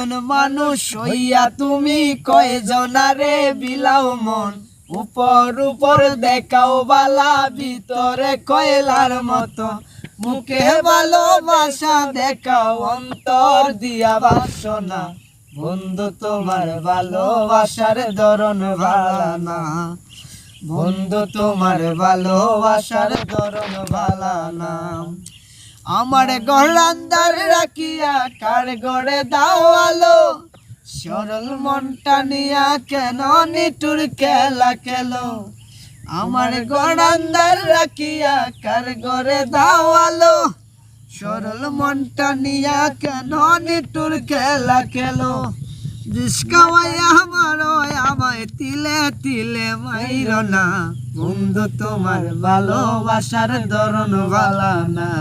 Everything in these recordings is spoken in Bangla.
একজন মানুষ হইয়া তুমি কয়জনারে বিলাও মন, উপর উপর দেখাও বালা ভিতরে কয়লার মতো, মুখে ভালোবাসা দেখাও অন্তর দিয়া বাসনা, বন্ধু তোমার ভালোবাসার ধরন ভালা না, বন্ধু তোমার ভালোবাসার ধরন ভালা না। আমার ঘর আন্দার রাখিয়া কার ঘরে দাও আলো, সরল মনটা নিয়া কেন নিটুর খেলা খেলো, আমার ঘর আন্দার রাখিয়া কার ঘরে দাও আলো, সরল মনটা নিয়া কেন নিটুর খেলা খেলো, জিসকাওয়াইয়া আমায় তিলে তিলে মাইরো না, বন্ধু তোমার ভালোবাসার ধরন ভালা না,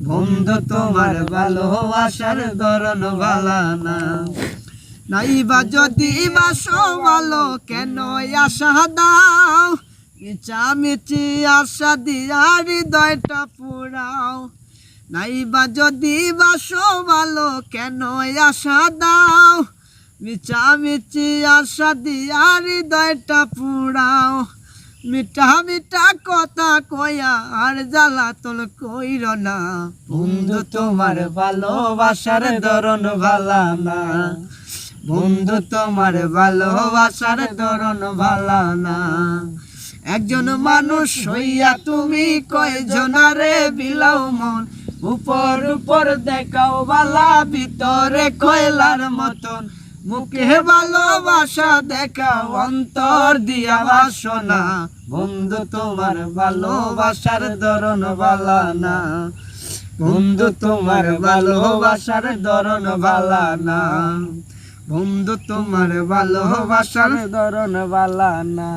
বন্ধু তোমার ভালোবাসার ধরন ভালা না। নাইবা যদি বাসো ভালো কেন আশা দাও, মিছামিছি আশা দিয়া হৃদয়টা পুরাও, নাইবা যদি বাসো ভালো কেন আশা দাও, মিছামিছি আশা দিয়া হৃদয়টা পুরাও, মিঠা মিঠা কথা কয়া আর জ্বালাতন কইর না, বন্ধু তোমার ভালোবাসার ধরন ভালা না, বন্ধু তোমার ভালোবাসার ধরন ভালা না। একজন মানুষ হইয়া তুমি কয়জনারে বিলাও মন, উপর উপর দেখাও বালা ভিতরে কয়লার মতন, মুখে ভালোবাসা দেখাও অন্তর দিয়া বাসনা, বন্ধু তোমার ভালোবাসার ধরন ভালা না, বন্ধু তোমার ভালোবাসার ধরন ভালা না, বন্ধু তোমার ভালোবাসার ধরন ভালা না।